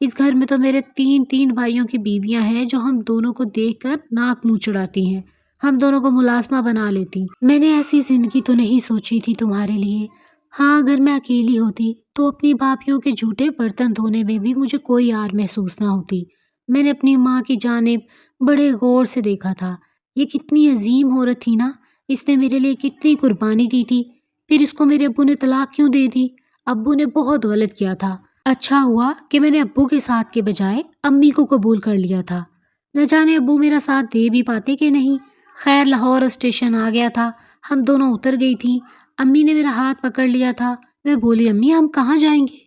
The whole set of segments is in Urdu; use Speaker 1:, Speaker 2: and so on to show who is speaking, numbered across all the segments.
Speaker 1: اس گھر میں تو میرے تین تین بھائیوں کی بیویاں ہیں جو ہم دونوں کو دیکھ کر ناک منہ چڑھاتی ہیں، ہم دونوں کو ملازمہ بنا لیتی۔ میں نے ایسی زندگی تو نہیں سوچی تھی تمہارے لیے۔ ہاں، اگر میں اکیلی ہوتی تو اپنی بھابھیوں کے جھوٹے برتن دھونے میں بھی مجھے کوئی آر محسوس نہ ہوتی۔ میں نے اپنی ماں کی جانب بڑے غور سے دیکھا تھا۔ یہ کتنی عظیم عورت تھی نا، اس نے میرے لیے کتنی قربانی دی تھی، پھر اس کو میرے ابو نے طلاق کیوں دے دی؟ ابو نے بہت غلط کیا تھا۔ اچھا ہوا کہ میں نے ابو کے ساتھ کے بجائے امی کو قبول کر لیا تھا، نہ جانے ابو میرا ساتھ دے بھی پاتے کہ نہیں۔ خیر، لاہور اسٹیشن آ گیا تھا، ہم دونوں اتر گئی تھیں۔ امی نے میرا ہاتھ پکڑ لیا تھا۔ میں بولی، امی ہم کہاں جائیں گے؟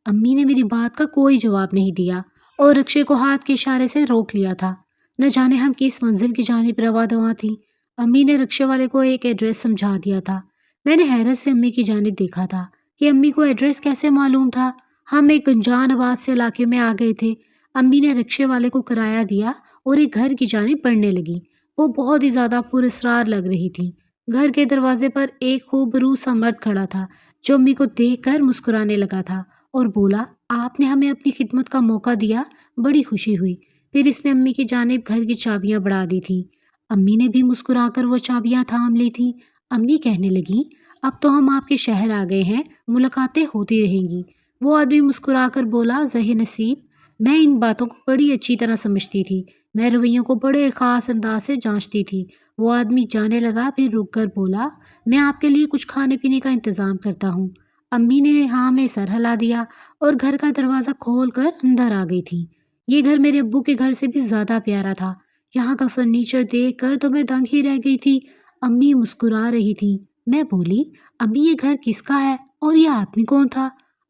Speaker 1: امی نے میری بات کا کوئی جواب نہیں دیا اور رکشے کو ہاتھ کے اشارے سے روک لیا تھا۔ نہ جانے ہم کس منزل کی جانب رواں دواں تھیں۔ امی نے رکشے والے کو ایک ایڈریس سمجھا دیا تھا۔ میں نے حیرت سے امی کی جانب دیکھا تھا کہ امی کو ایڈریس کیسے معلوم تھا۔ ہم ایک گنجان آباد سے علاقے میں آ گئے تھے۔ امی نے رکشے والے کو کرایہ دیا اور ایک گھر کی جانب بڑھنے لگی۔ وہ بہت ہی زیادہ پراسرار لگ رہی تھی۔ گھر کے دروازے پر ایک خوبرو سا مرد کھڑا تھا جو امی کو دیکھ کر مسکرانے لگا تھا اور بولا، آپ نے ہمیں اپنی خدمت کا موقع دیا، بڑی خوشی ہوئی۔ پھر اس نے امی کی جانب گھر کی چابیاں بڑھا دی تھیں۔ امی نے بھی مسکرا کر وہ چابیاں تھام لی تھیں۔ امی کہنے لگیں، اب تو ہم آپ کے شہر آ گئے ہیں، ملاقاتیں ہوتی رہیں گی۔ وہ آدمی مسکرا کر بولا، زہ نصیب، میں ان باتوں کو بڑی اچھی طرح سمجھتی تھی، میں رویوں کو بڑے خاص انداز سے جانچتی تھی۔ وہ آدمی جانے لگا، پھر رک کر بولا، میں آپ کے لیے کچھ کھانے پینے کا انتظام کرتا ہوں۔ امی نے ہاں میں سر ہلا دیا اور گھر کا دروازہ کھول کر اندر آ گئی تھی۔ یہ گھر میرے ابو کے گھر سے بھی زیادہ پیارا تھا۔ یہاں کا فرنیچر دیکھ کر تو میں دنگ ہی رہ گئی تھی۔ امی مسکرا رہی تھی۔ میں بولی، امی یہ گھر کس کا ہے اور یہ آدمی کون تھا؟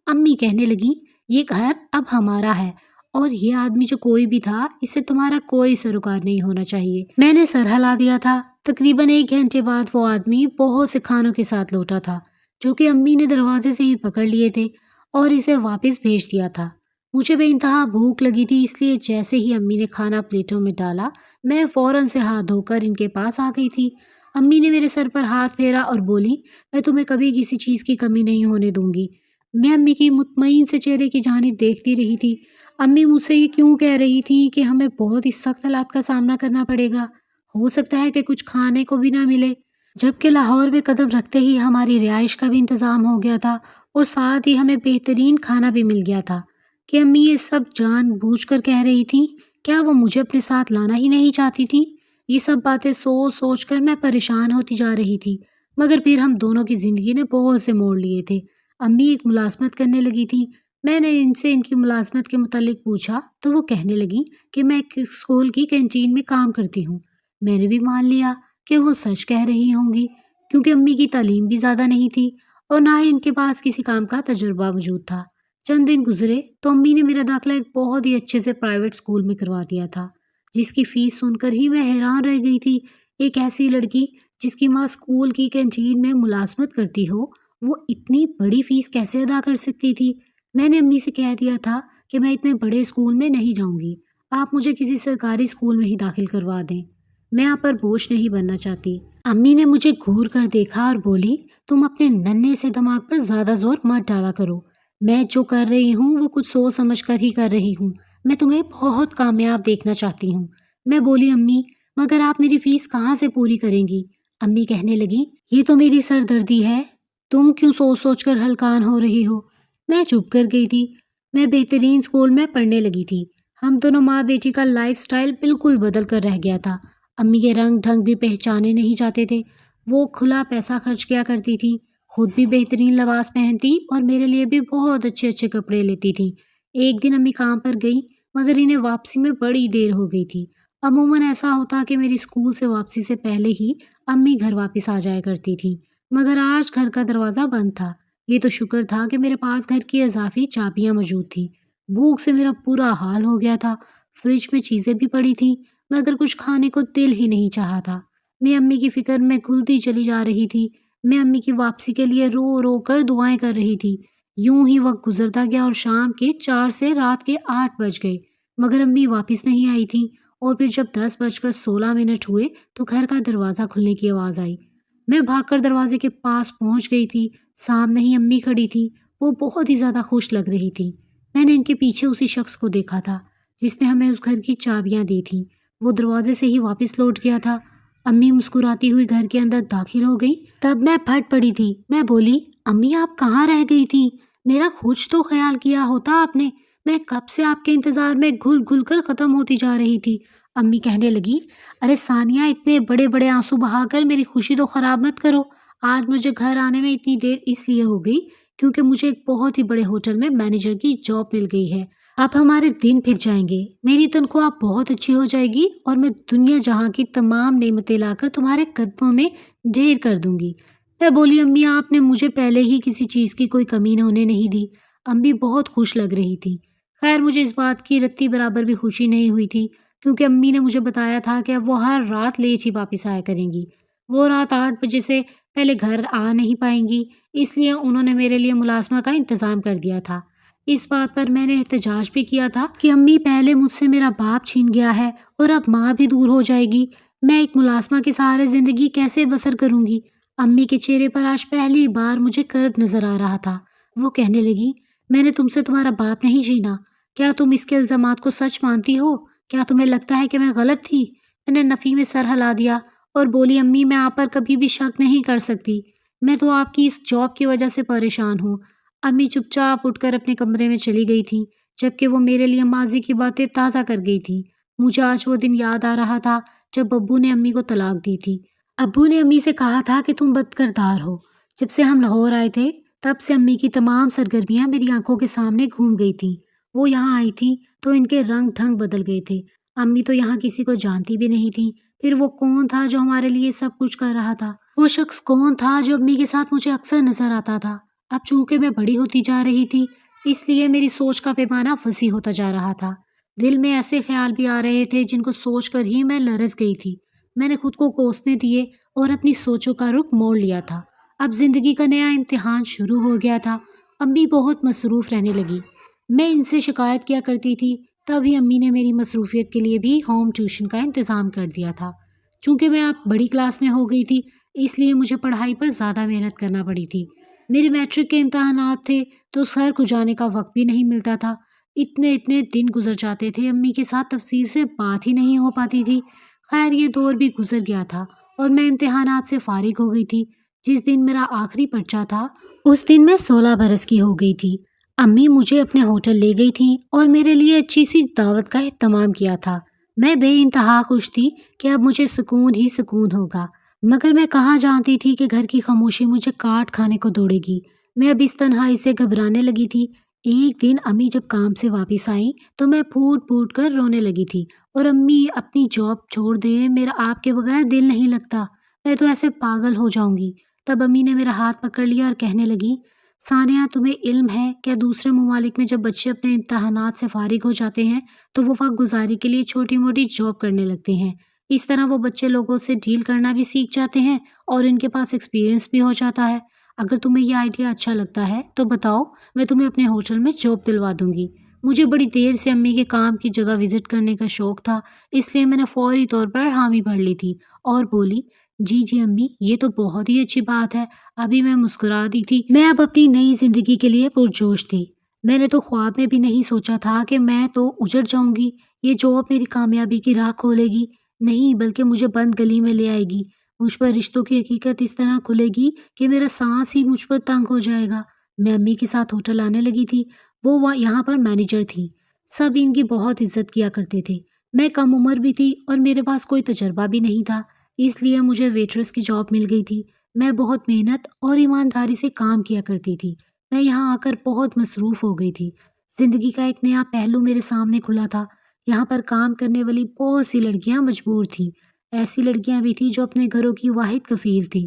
Speaker 1: امی کہنے لگی، یہ گھر اب ہمارا ہے اور یہ آدمی جو کوئی بھی تھا، اس سے تمہارا کوئی سروکار نہیں ہونا چاہیے۔ میں نے سر ہلا دیا تھا۔ تقریباً 1 گھنٹے بعد وہ آدمی بہت سے کھانوں کے ساتھ لوٹا تھا جو کہ امی نے دروازے سے ہی پکڑ لیے تھے اور اسے واپس بھیج دیا تھا۔ مجھے بے انتہا بھوک لگی تھی، اس لیے جیسے ہی امی نے کھانا پلیٹوں میں ڈالا، میں فوراً سے ہاتھ دھو کر ان کے پاس آ گئی تھی۔ امی نے میرے سر پر ہاتھ پھیرا اور بولی، میں تمہیں کبھی کسی چیز کی کمی نہیں ہونے دوں گی۔ میں امی کی مطمئن سے چہرے کی جانب دیکھتی رہی تھی۔ امی مجھ سے یہ کیوں کہہ رہی تھی کہ ہمیں بہت ہی سخت حالات کا سامنا کرنا پڑے گا، ہو سکتا ہے کہ کچھ کھانے کو بھی نہ ملے، جبکہ لاہور میں قدم رکھتے ہی ہماری رہائش کا بھی انتظام ہو گیا تھا اور ساتھ ہی ہمیں بہترین کھانا بھی مل گیا تھا۔ کہ امی یہ سب جان بوجھ کر کہہ رہی تھی؟ کیا وہ مجھے اپنے ساتھ لانا ہی نہیں چاہتی تھی؟ یہ سب باتیں سوچ سوچ کر میں پریشان ہوتی جا رہی تھی، مگر پھر ہم دونوں کی زندگی نے بہت سے موڑ لیے تھے۔ امی ایک ملازمت کرنے لگی تھی۔ میں نے ان سے ان کی ملازمت کے متعلق پوچھا تو وہ کہنے لگیں کہ میں ایک اسکول کی کینٹین میں کام کرتی ہوں۔ میں نے بھی مان لیا کہ وہ سچ کہہ رہی ہوں گی، کیونکہ امی کی تعلیم بھی زیادہ نہیں تھی اور نہ ہی ان کے پاس کسی کام کا تجربہ موجود تھا۔ چند دن گزرے تو امی نے میرا داخلہ ایک بہت ہی اچھے سے پرائیویٹ اسکول میں کروا دیا تھا، جس کی فیس سن کر ہی میں حیران رہ گئی تھی۔ ایک ایسی لڑکی جس کی ماں اسکول کی کینٹین میں ملازمت کرتی ہو، وہ اتنی بڑی فیس کیسے ادا کر سکتی تھی؟ میں نے امی سے کہہ دیا تھا کہ میں اتنے بڑے اسکول میں نہیں جاؤں گی، آپ مجھے کسی سرکاری اسکول میں ہی داخل کروا دیں، میں آپ پر بوجھ نہیں بننا چاہتی۔ امی نے مجھے گھور کر دیکھا اور بولی، تم اپنے ننھے سے دماغ پر زیادہ زور مت ڈالا کرو، میں جو کر رہی ہوں وہ کچھ سوچ سمجھ کر ہی کر رہی ہوں، میں تمہیں بہت کامیاب دیکھنا چاہتی ہوں۔ میں بولی، امی مگر آپ میری فیس کہاں سے پوری کریں گی؟ امی کہنے لگیں، یہ تو میری سردردی ہے، تم کیوں سوچ سوچ کر ہلکان ہو رہی ہو؟ میں چپ کر گئی تھی۔ میں بہترین اسکول میں پڑھنے لگی تھی۔ ہم دونوں ماں بیٹی کا لائف سٹائل بالکل بدل کر رہ گیا تھا۔ امی کے رنگ ڈھنگ بھی پہچانے نہیں جاتے تھے۔ وہ کھلا پیسہ خرچ کیا کرتی تھی، خود بھی بہترین لباس پہنتی اور میرے لیے بھی بہت اچھے اچھے کپڑے لیتی تھیں۔ ایک دن امی کام پر گئی مگر انہیں واپسی میں بڑی دیر ہو گئی تھی۔ عموماً ایسا ہوتا کہ میری اسکول سے واپسی سے پہلے ہی امی گھر واپس آ جایا کرتی تھیں، مگر آج گھر کا دروازہ بند تھا۔ یہ تو شکر تھا کہ میرے پاس گھر کی اضافی چابیاں موجود تھیں۔ بھوک سے میرا برا حال ہو گیا تھا۔ فریج میں چیزیں بھی پڑی تھیں مگر کچھ کھانے کو دل ہی نہیں چاہا تھا۔ میں امی کی فکر میں گھلتی چلی جا رہی تھی۔ میں امی کی واپسی کے لیے رو رو کر دعائیں کر رہی تھی۔ یوں ہی وقت گزرتا گیا اور شام کے 4 سے رات کے 8 بج گئے مگر امی واپس نہیں آئی تھیں، اور پھر جب 10:16 ہوئے تو گھر کا دروازہ کھلنے کی آواز آئی۔ میں بھاگ کر دروازے کے پاس پہنچ گئی تھی۔ سامنے ہی امی کھڑی تھی۔ وہ بہت ہی زیادہ خوش لگ رہی تھی۔ میں نے ان کے پیچھے اسی شخص کو دیکھا تھا جس نے ہمیں اس گھر کی چابیاں دی تھیں۔ وہ دروازے سے ہی واپس لوٹ گیا تھا۔ امی مسکراتی ہوئی گھر کے اندر داخل ہو گئی۔ تب میں پھٹ پڑی تھی۔ میں بولی، امی آپ کہاں رہ گئی تھیں؟ میرا کچھ تو خیال کیا ہوتا آپ نے۔ میں کب سے آپ کے انتظار میں گھل گھل کر ختم ہوتی جا رہی تھی۔ امی کہنے لگی، ارے ثانیہ، اتنے بڑے بڑے آنسو بہا کر میری خوشی تو خراب مت کرو۔ آج مجھے گھر آنے میں اتنی دیر اس لیے ہو گئی کیونکہ مجھے ایک بہت ہی بڑے ہوٹل میں مینیجر کی جاب مل گئی ہے۔ اب ہمارے دن پھر جائیں گے، میری تنخواہ بہت اچھی ہو جائے گی اور میں دنیا جہاں کی تمام نعمتیں لا کر تمہارے قدموں میں ڈھیر کر دوں گی۔ میں بولی، امی آپ نے مجھے پہلے ہی کسی چیز کی کوئی کمی ہونے نہیں دی۔ امی بہت خوش لگ رہی تھی۔ خیر مجھے اس بات کی رتی برابر بھی خوشی نہیں ہوئی تھی کیونکہ امی نے مجھے بتایا تھا کہ اب وہ ہر رات لیٹ ہی واپس آیا کریں گی۔ وہ رات 8 بجے سے پہلے گھر آ نہیں پائیں گی، اس لیے انہوں نے میرے لیے ملازمہ کا انتظام کر دیا تھا۔ اس بات پر میں نے احتجاج بھی کیا تھا کہ امی پہلے مجھ سے میرا باپ چھین گیا ہے اور اب ماں بھی دور ہو جائے گی، میں ایک ملازمہ کے سہارے زندگی کیسے بسر کروں گی؟ امی کے چہرے پر آج پہلی بار مجھے کرب نظر آ رہا تھا۔ وہ کہنے لگی، میں نے تم سے تمہارا باپ نہیں چھینا، کیا تم اس کے الزامات کو سچ مانتی ہو؟ کیا تمہیں لگتا ہے کہ میں غلط تھی؟ میں نے نفی میں سر ہلا دیا اور بولی، امی میں آپ پر کبھی بھی شک نہیں کر سکتی، میں تو آپ کی اس جاب کی وجہ سے پریشان ہوں۔ امی چپ چاپ اٹھ کر اپنے کمرے میں چلی گئی تھیں جبکہ وہ میرے لیے ماضی کی باتیں تازہ کر گئی تھیں۔ مجھے آج وہ دن یاد آ رہا تھا جب ابو نے امی کو طلاق دی تھی۔ ابو نے امی سے کہا تھا کہ تم بد کردار ہو۔ جب سے ہم لاہور آئے تھے تب سے امی کی تمام سرگرمیاں میری آنکھوں کے سامنے گھوم گئی تھیں۔ وہ یہاں آئی تھیں تو ان کے رنگ ڈھنگ بدل گئے تھے۔ امی تو یہاں کسی کو جانتی بھی نہیں تھیں۔ پھر وہ کون تھا جو ہمارے لیے سب کچھ کر رہا تھا؟ وہ شخص کون تھا جو امی کے ساتھ مجھے اکثر نظر آتا تھا؟ اب چونکہ میں بڑی ہوتی جا رہی تھی اس لیے میری سوچ کا پیمانہ وسیع ہوتا جا رہا تھا۔ دل میں ایسے خیال بھی آ رہے تھے جن کو سوچ کر ہی میں لرز گئی تھی۔ میں نے خود کو کوسنے دیے اور اپنی سوچوں کا رخ موڑ لیا تھا۔ اب زندگی کا نیا امتحان شروع ہو گیا تھا۔ امی بہت مصروف رہنے لگی۔ میں ان سے شکایت کیا کرتی تھی، تبھی امی نے میری مصروفیت کے لیے بھی ہوم ٹیوشن کا انتظام کر دیا تھا۔ چونکہ میں اب بڑی کلاس میں ہو گئی تھی اس لیے مجھے پڑھائی پر زیادہ محنت کرنا پڑی تھی۔ میرے میٹرک کے امتحانات تھے تو گھر کو جانے کا وقت بھی نہیں ملتا تھا۔ اتنے دن گزر جاتے تھے، امی کے ساتھ تفصیل سے بات ہی نہیں ہو پاتی تھی۔ خیر یہ دور بھی گزر گیا تھا اور میں امتحانات سے فارغ ہو گئی تھی۔ جس دن میرا آخری پرچہ تھا اس دن میں 16 برس کی ہو گئی تھی۔ امی مجھے اپنے ہوٹل لے گئی تھیں اور میرے لیے اچھی سی دعوت کا اہتمام کیا تھا۔ میں بے انتہا خوش تھی کہ اب مجھے سکون ہی سکون ہوگا، مگر میں کہاں جانتی تھی کہ گھر کی خاموشی مجھے کاٹ کھانے کو دوڑے گی۔ میں اب اس تنہائی سے گھبرانے لگی تھی۔ ایک دن امی جب کام سے واپس آئیں تو میں پھوٹ پھوٹ کر رونے لگی تھی اور امی اپنی جاب چھوڑ دیں، میرا آپ کے بغیر دل نہیں لگتا، میں تو ایسے پاگل ہو جاؤں گی۔ تب امی نے میرا ہاتھ پکڑ لیا اور کہنے لگی، ثانیہ تمہیں علم ہے کیا دوسرے ممالک میں جب بچے اپنے امتحانات سے فارغ ہو جاتے ہیں تو وہ وقت گزاری کے لیے چھوٹی موٹی جاب کرنے لگتے ہیں۔ اس طرح وہ بچے لوگوں سے ڈیل کرنا بھی سیکھ جاتے ہیں اور ان کے پاس ایکسپیرینس بھی ہو جاتا ہے۔ اگر تمہیں یہ آئیڈیا اچھا لگتا ہے تو بتاؤ، میں تمہیں اپنے ہوٹل میں جاب دلوا دوں گی۔ مجھے بڑی دیر سے امی کے کام کی جگہ وزٹ کرنے کا شوق تھا، اس لیے میں نے فوری طور پر حامی بھر لی تھی اور بولی، جی امی، یہ تو بہت ہی اچھی بات ہے۔ ابھی میں مسکرا دی تھی۔ میں اب اپنی نئی زندگی کے لیے پرجوش تھی۔ میں نے تو خواب میں بھی نہیں سوچا تھا کہ میں تو اجڑ جاؤں گی، یہ جاب میری کامیابی کی راہ کھولے گی، نہیں بلکہ مجھے بند گلی میں لے آئے گی۔ مجھ پر رشتوں کی حقیقت اس طرح کھلے گی کہ میرا سانس ہی مجھ پر تنگ ہو جائے گا۔ میں امی کے ساتھ ہوٹل آنے لگی تھی۔ وہ یہاں پر مینیجر تھیں، سب ان کی بہت عزت کیا کرتے تھے۔ میں کم عمر بھی تھی اور میرے پاس کوئی تجربہ بھی نہیں تھا، اس لیے مجھے ویٹرس کی جاب مل گئی تھی۔ میں بہت محنت اور ایمانداری سے کام کیا کرتی تھی۔ میں یہاں آ کر بہت مصروف ہو گئی تھی۔ زندگی کا ایک نیا پہلو میرے سامنے کھلا تھا۔ یہاں پر کام کرنے والی بہت سی لڑکیاں مجبور تھیں، ایسی لڑکیاں بھی تھیں جو اپنے گھروں کی واحد کفیل تھیں۔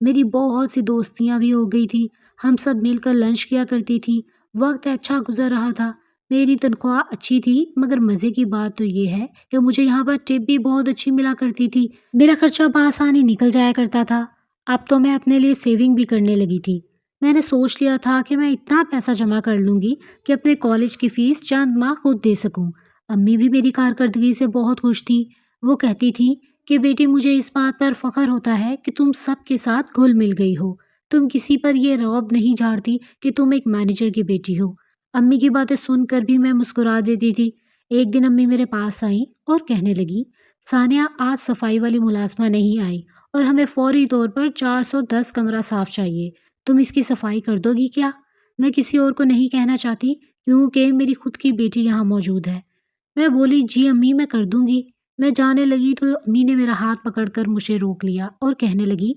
Speaker 1: میری بہت سی دوستیاں بھی ہو گئی تھیں، ہم سب مل کر لنچ کیا کرتی تھیں۔ وقت اچھا گزر رہا تھا، میری تنخواہ اچھی تھی، مگر مزے کی بات تو یہ ہے کہ مجھے یہاں پر ٹپ بھی بہت اچھی ملا کرتی تھی۔ میرا خرچہ بآسانی نکل جایا کرتا تھا۔ اب تو میں اپنے لیے سیونگ بھی کرنے لگی تھی۔ میں نے سوچ لیا تھا کہ میں اتنا پیسہ جمع کر لوں گی کہ اپنے کالج کی فیس چند ماہ خود دے سکوں۔ امی بھی میری کارکردگی سے بہت خوش تھی۔ وہ کہتی تھی کہ بیٹی مجھے اس بات پر فخر ہوتا ہے کہ تم سب کے ساتھ گھل مل گئی ہو، تم کسی پر یہ رعب نہیں جھاڑتی کہ تم ایک مینیجر کی بیٹی ہو۔ امی کی باتیں سن کر بھی میں مسکرا دیتی تھی۔ ایک دن امی میرے پاس آئیں اور کہنے لگی، ثانیہ آج صفائی والی ملازمہ نہیں آئی اور ہمیں فوری طور پر 410 کمرہ صاف چاہیے، تم اس کی صفائی کر دو گی کیا؟ میں کسی اور کو نہیں کہنا چاہتی کیونکہ میری خود کی بیٹی یہاں موجود ہے۔ میں بولی، جی امی میں کر دوں گی۔ میں جانے لگی تو امی نے میرا ہاتھ پکڑ کر مجھے روک لیا اور کہنے لگی،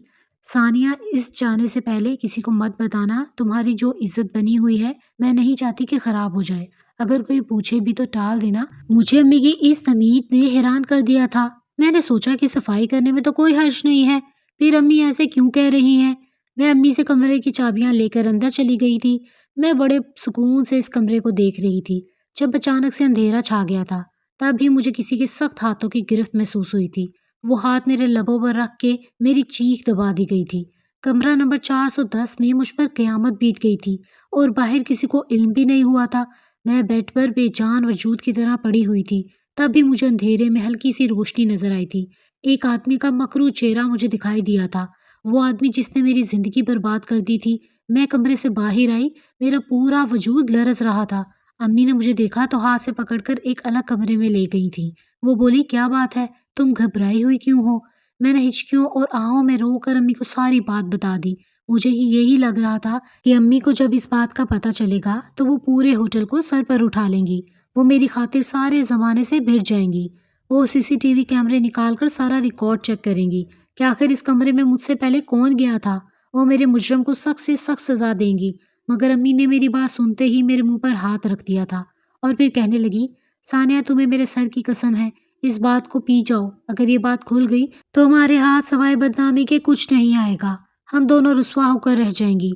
Speaker 1: ثانیہ اس جانے سے پہلے کسی کو مت بتانا، تمہاری جو عزت بنی ہوئی ہے میں نہیں چاہتی کہ خراب ہو جائے، اگر کوئی پوچھے بھی تو ٹال دینا۔ مجھے امی کی اس تمیز نے حیران کر دیا تھا۔ میں نے سوچا کہ صفائی کرنے میں تو کوئی حرج نہیں ہے، پھر امی ایسے کیوں کہہ رہی ہیں؟ میں امی سے کمرے کی چابیاں لے کر اندر چلی گئی تھی۔ میں بڑے سکون سے اس کمرے کو دیکھ رہی تھی جب اچانک سے اندھیرا چھا گیا تھا۔ تب بھی مجھے کسی کے سخت ہاتھوں کی گرفت محسوس ہوئی تھی۔ وہ ہاتھ میرے لبوں پر رکھ کے میری چیخ دبا دی گئی تھی۔ کمرہ نمبر 410 میں مجھ پر قیامت بیت گئی تھی اور باہر کسی کو علم بھی نہیں ہوا تھا۔ میں بیڈ پر بے جان وجود کی طرح پڑی ہوئی تھی۔ تب بھی مجھے اندھیرے میں ہلکی سی روشنی نظر آئی تھی۔ ایک آدمی کا مکروہ چہرہ مجھے دکھائی دیا تھا، وہ آدمی جس نے میری زندگی برباد کر دی تھی۔ میں کمرے سے باہر آئی، میرا پورا وجود لرز رہا تھا۔ امی نے مجھے دیکھا تو ہاتھ سے پکڑ کر ایک الگ کمرے میں لے گئی تھی۔ وہ بولی، کیا بات ہے، تم گھبرائی ہوئی کیوں ہو؟ میں نے ہچکیوں اور آہوں میں رو کر امی کو ساری بات بتا دی۔ مجھے یہی لگ رہا تھا کہ امی کو جب اس بات کا پتہ چلے گا تو وہ پورے ہوٹل کو سر پر اٹھا لیں گی، وہ میری خاطر سارے زمانے سے بھٹ جائیں گی، وہ CCTV کیمرے نکال کر سارا ریکارڈ چیک کریں گی کہ آخر اس کمرے میں مجھ سے پہلے کون گیا تھا۔ وہ میرے مجرم کو سخت سے سخت سزا دیں گی۔ مگر امی نے میری بات سنتے ہی میرے منہ پر ہاتھ رکھ دیا تھا اور پھر کہنے لگی، ثانیہ تمہیں میرے سر کی قسم ہے، اس بات کو پی جاؤ، اگر یہ بات کھل گئی تو ہمارے ہاتھ سوائے بدنامی کے کچھ نہیں آئے گا، ہم دونوں رسوا ہو کر رہ جائیں گی۔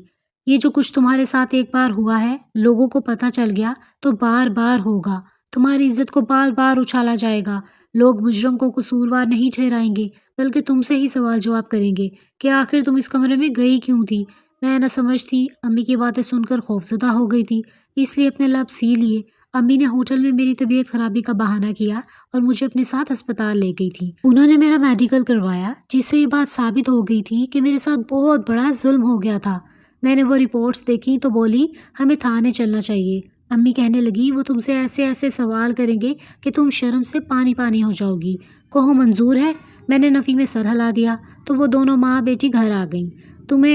Speaker 1: یہ جو کچھ تمہارے ساتھ ایک بار ہوا ہے، لوگوں کو پتہ چل گیا تو بار بار ہوگا، تمہاری عزت کو بار بار اچھالا جائے گا، لوگ مجرم کو قصوروار نہیں ٹھہرائیں گے بلکہ تم سے ہی سوال جواب کریں گے کہ آخر تم اس کمرے میں گئی کیوں تھی۔ میں نہ سمجھ تھی، امی کی باتیں سن کر خوفزدہ ہو گئی تھی، اس لیے اپنے لب سی لیے۔ امی نے ہوٹل میں میری طبیعت خرابی کا بہانہ کیا اور مجھے اپنے ساتھ ہسپتال لے گئی تھی۔ انہوں نے میرا میڈیکل کروایا، جس سے یہ بات ثابت ہو گئی تھی کہ میرے ساتھ بہت بڑا ظلم ہو گیا تھا۔ میں نے وہ رپورٹس دیکھی تو بولی، ہمیں تھانے چلنا چاہیے۔ امی کہنے لگی، وہ تم سے ایسے ایسے سوال کریں گے کہ تم شرم سے پانی پانی ہو جاؤ گی، کہو منظور ہے؟ میں نے نفی میں سر ہلا دیا تو وہ دونوں ماں بیٹی گھر آ گئیں۔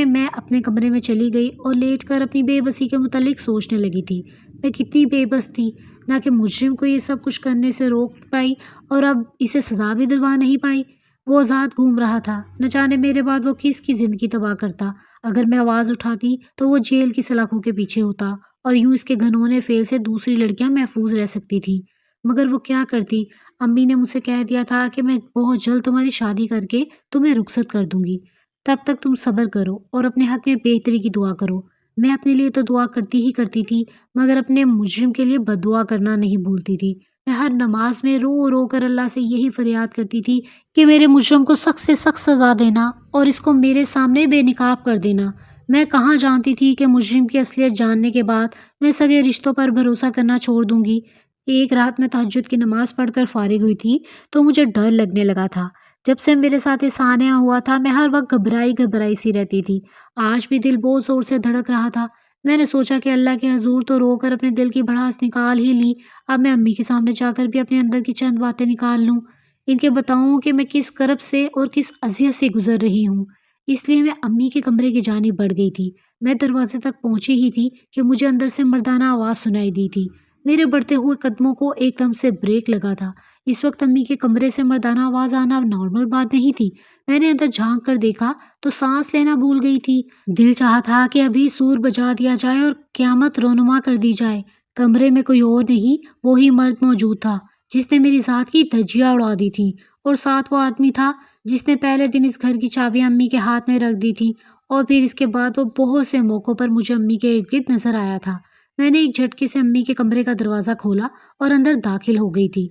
Speaker 1: میں اپنے کمرے میں چلی گئی اور لیٹ کر اپنی بے بسی کے متعلق سوچنے لگی تھی۔ میں کتنی بے بس تھی، نہ کہ مجرم کو یہ سب کچھ کرنے سے روک پائی اور اب اسے سزا بھی دلوا نہیں پائی۔ وہ آزاد گھوم رہا تھا، نہ جانے میرے بعد وہ کس کی زندگی تباہ کرتا۔ اگر میں آواز اٹھاتی تو وہ جیل کی سلاخوں کے پیچھے ہوتا اور یوں اس کے گھنونے فعل سے دوسری لڑکیاں محفوظ رہ سکتی تھیں۔ مگر وہ کیا کرتی؟ امی نے مجھ سے کہہ دیا تھا کہ میں بہت جلد تمہاری شادی کر کے تمہیں رخصت کر دوں گی، تب تک تم صبر کرو اور اپنے حق میں بہتری کی دعا کرو۔ میں اپنے لیے تو دعا کرتی ہی کرتی تھی، مگر اپنے مجرم کے لیے بد دعا کرنا نہیں بھولتی تھی۔ میں ہر نماز میں رو رو کر اللہ سے یہی فریاد کرتی تھی کہ میرے مجرم کو سخت سے سخت سزا دینا اور اس کو میرے سامنے بے نقاب کر دینا۔ میں کہاں جانتی تھی کہ مجرم کی اصلیت جاننے کے بعد میں سگے رشتوں پر بھروسہ کرنا چھوڑ دوں گی۔ ایک رات میں تہجد کی نماز پڑھ کر فارغ ہوئی تھی تو مجھے ڈر لگنے لگا تھا۔ جب سے میرے ساتھ یہ سانحہ ہوا تھا میں ہر وقت گھبرائی سی رہتی تھی۔ آج بھی دل بہت زور سے دھڑک رہا تھا۔ میں نے سوچا کہ اللہ کے حضور تو رو کر اپنے دل کی بھڑاس نکال ہی لی، اب میں امی کے سامنے جا کر بھی اپنے اندر کی چند باتیں نکال لوں، ان کے بتاؤں کہ میں کس کرب سے اور کس اذیت سے گزر رہی ہوں۔ اس لیے میں امی کے کمرے کی جانب بڑھ گئی تھی۔ میں دروازے تک پہنچی ہی تھی کہ مجھے اندر سے مردانہ آواز سنائی دی تھی۔ میرے بڑھتے ہوئے قدموں کو ایک دم سے بریک لگا تھا۔ اس وقت امی کے کمرے سے مردانہ آواز آنا نارمل بات نہیں تھی۔ میں نے اندر جھانک کر دیکھا تو سانس لینا بھول گئی تھی۔ دل چاہا تھا کہ ابھی سور بجا دیا جائے اور قیامت رونما کر دی جائے۔ کمرے میں کوئی اور نہیں، وہی مرد موجود تھا جس نے میری ذات کی دھجیاں اڑا دی تھیں، اور ساتھ وہ آدمی تھا جس نے پہلے دن اس گھر کی چابیاں امی کے ہاتھ میں رکھ دی تھیں، اور پھر اس کے بعد وہ بہت سے موقعوں پر مجھے امی کے ارد گرد نظر آیا تھا۔ میں نے ایک جھٹکے سے امی کے کمرے کا دروازہ کھولا اور اندر داخل ہو گئی تھی۔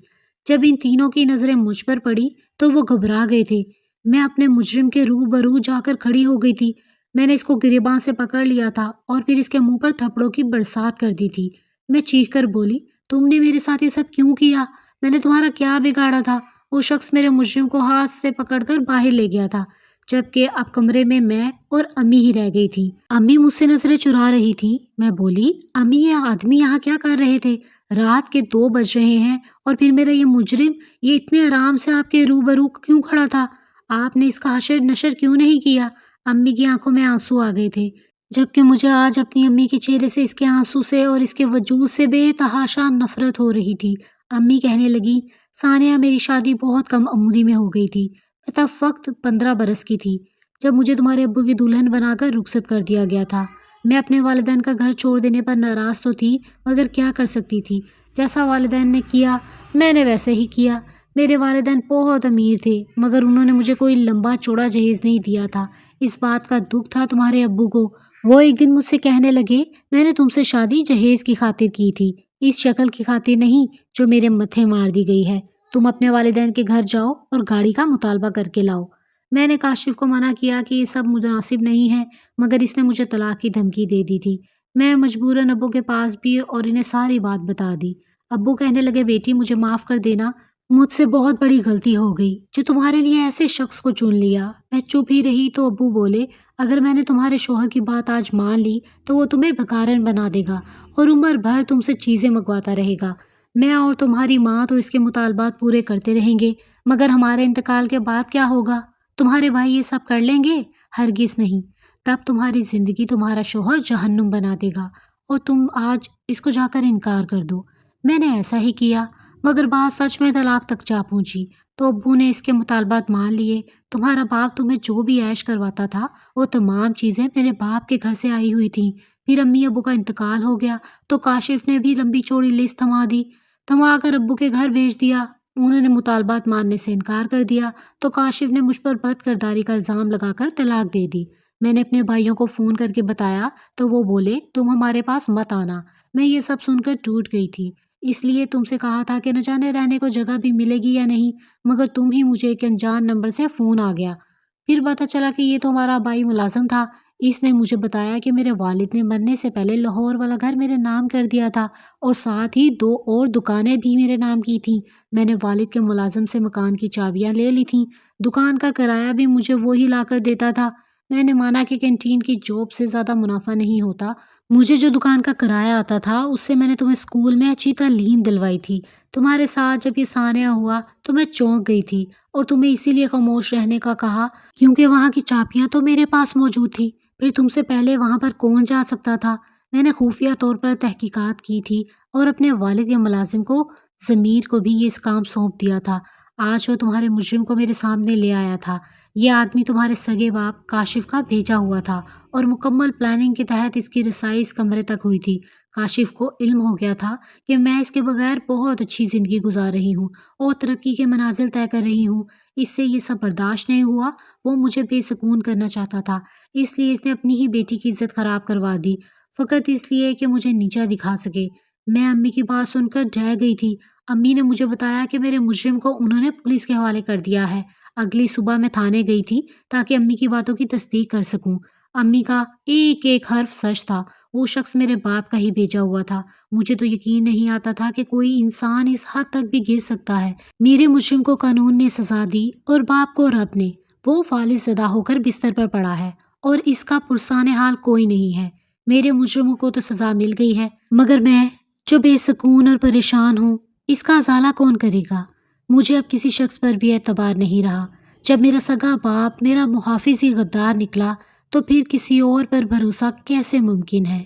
Speaker 1: جب ان تینوں کی نظریں مجھ پر پڑی تو وہ گھبرا گئے تھے۔ میں اپنے مجرم کے روبرو جا کر کھڑی ہو گئی تھی۔ میں نے اس کو گریباں سے پکڑ لیا تھا اور پھر اس کے منہ پر تھپڑوں کی برسات کر دی تھی۔ میں چیخ کر بولی، تم نے میرے ساتھ یہ سب کیوں کیا؟ میں نے تمہارا کیا بگاڑا تھا؟ وہ شخص میرے مجرم کو ہاتھ سے پکڑ کر باہر لے گیا تھا۔ جبکہ اب کمرے میں اور امی ہی رہ گئی تھی۔ امی مجھ سے نظریں چرا رہی تھیں۔ میں بولی، امی یہ آدمی یہاں کیا کر رہے تھے؟ رات کے 2 بج رہے ہیں اور پھر میرا یہ مجرم یہ اتنے آرام سے آپ کے روبرو کیوں کھڑا تھا؟ آپ نے اس کا حشر نشر کیوں نہیں کیا؟ امی کی آنکھوں میں آنسو آ گئے تھے، جبکہ مجھے آج اپنی امی کے چہرے سے، اس کے آنسو سے اور اس کے وجود سے بے تحاشا نفرت ہو رہی تھی۔ امی کہنے لگی، ثانیہ میری شادی بہت کم عمری میں ہو گئی تھی۔ میں تب وقت 15 برس کی تھی جب مجھے تمہارے ابو کی دلہن بنا کر رخصت کر دیا گیا تھا۔ میں اپنے والدین کا گھر چھوڑ دینے پر ناراض تو تھی، مگر کیا کر سکتی تھی؟ جیسا والدین نے کیا میں نے ویسے ہی کیا۔ میرے والدین بہت امیر تھے، مگر انہوں نے مجھے کوئی لمبا چوڑا جہیز نہیں دیا تھا۔ اس بات کا دکھ تھا تمہارے ابو کو۔ وہ ایک دن مجھ سے کہنے لگے، میں نے تم سے شادی جہیز کی خاطر کی تھی، اس شکل کی خاطر نہیں جو میرے متھے مار دی گئی ہے۔ تم اپنے والدین کے گھر جاؤ اور گاڑی کا مطالبہ کر کے لاؤ۔ میں نے کاشف کو منع کیا کہ یہ سب مناسب نہیں ہے، مگر اس نے مجھے طلاق کی دھمکی دے دی تھی۔ میں مجبوراً ابو کے پاس بھی اور انہیں ساری بات بتا دی۔ ابو کہنے لگے، بیٹی مجھے معاف کر دینا، مجھ سے بہت بڑی غلطی ہو گئی جو تمہارے لیے ایسے شخص کو چن لیا۔ میں چپ ہی رہی تو ابو بولے، اگر میں نے تمہارے شوہر کی بات آج مان لی تو وہ تمہیں بکارن بنا دے گا اور عمر بھر تم سے چیزیں منگواتا رہے گا۔ میں اور تمہاری ماں تو اس کے مطالبات پورے کرتے رہیں گے، مگر ہمارے انتقال کے بعد کیا ہوگا؟ تمہارے بھائی یہ سب کر لیں گے؟ ہرگز نہیں۔ تب تمہاری زندگی تمہارا شوہر جہنم بنا دے گا اور تم آج اس کو جا کر انکار کر دو۔ میں نے ایسا ہی کیا، مگر بات سچ میں طلاق تک جا پہنچی تو ابو نے اس کے مطالبات مان لیے۔ تمہارا باپ تمہیں جو بھی عیش کرواتا تھا وہ تمام چیزیں میرے باپ کے گھر سے آئی ہوئی تھیں۔ پھر امی ابو کا انتقال ہو گیا تو کاشف نے بھی لمبی چوڑی لسٹ تھما کر ابو کے گھر بھیج دیا۔ انہوں نے مطالبات ماننے سے انکار کر دیا تو کاشف نے مجھ پر بد کرداری کا الزام لگا کر طلاق دے دی۔ میں نے اپنے بھائیوں کو فون کر کے بتایا تو وہ بولے، تم ہمارے پاس مت آنا۔ میں یہ سب سن کر ٹوٹ گئی تھی، اس لیے تم سے کہا تھا کہ نہ جانے رہنے کو جگہ بھی ملے گی یا نہیں، مگر تم ہی مجھے ایک انجان نمبر سے فون آ گیا۔ پھر پتہ چلا کہ یہ تو ہمارا بھائی ملازم تھا۔ اس نے مجھے بتایا کہ میرے والد نے مرنے سے پہلے لاہور والا گھر میرے نام کر دیا تھا اور ساتھ ہی 2 اور دکانیں بھی میرے نام کی تھیں۔ میں نے والد کے ملازم سے مکان کی چابیاں لے لی تھیں، دکان کا کرایہ بھی مجھے وہی لا کر دیتا تھا۔ میں نے مانا کہ کینٹین کی جاب سے زیادہ منافع نہیں ہوتا، مجھے جو دکان کا کرایہ آتا تھا اس سے میں نے تمہیں اسکول میں اچھی تعلیم دلوائی تھی۔ تمہارے ساتھ جب یہ ثانیہ ہوا تو میں چونک گئی تھی اور تمہیں اسی لیے خاموش رہنے کا کہا کیونکہ وہاں کی چابیاں تو میرے پاس موجود تھیں۔ پھر تم سے پہلے وہاں پر کون جا سکتا تھا؟ میں نے خفیہ طور پر تحقیقات کی تھی اور اپنے والد یا ملازم کو، ضمیر کو بھی یہ کام سونپ دیا تھا۔ آج وہ تمہارے مجرم کو میرے سامنے لے آیا تھا۔ یہ آدمی تمہارے سگے باپ کاشف کا بھیجا ہوا تھا اور مکمل پلاننگ کے تحت اس کی رسائی اس کمرے تک ہوئی تھی۔ کاشف کو علم ہو گیا تھا کہ میں اس کے بغیر بہت اچھی زندگی گزار رہی ہوں اور ترقی کے منازل طے کر رہی ہوں۔ اس سے یہ سب برداشت نہیں ہوا، وہ مجھے بے سکون کرنا چاہتا تھا، اس لیے اس نے اپنی ہی بیٹی کی عزت خراب کروا دی، فقط اس لیے کہ مجھے نیچا دکھا سکے۔ میں امی کی بات سن کر ڈہ گئی تھی۔ امی نے مجھے بتایا کہ میرے مجرم کو انہوں نے پولیس کے حوالے کر دیا ہے۔ اگلی صبح میں تھانے گئی تھی تاکہ امی کی باتوں کی تصدیق کر سکوں۔ امی کا ایک ایک حرف سچ تھا، وہ شخص میرے باپ کا ہی بھیجا ہوا تھا۔ مجھے تو یقین نہیں آتا تھا کہ کوئی انسان اس حد تک بھی گر سکتا ہے۔ میرے مجرم کو قانون نے سزا دی اور باپ کو رب نے۔ وہ فالج زدہ ہو کر بستر پر پڑا ہے اور اس کا پرسان حال کوئی نہیں ہے۔ میرے مجرموں کو تو سزا مل گئی ہے، مگر میں جو بے سکون اور پریشان ہوں، اس کا ازالہ کون کرے گا؟ مجھے اب کسی شخص پر بھی اعتبار نہیں رہا۔ جب میرا سگا باپ میرا محافظ ہی غدار نکلا تو پھر کسی اور پر بھروسہ کیسے ممکن ہے؟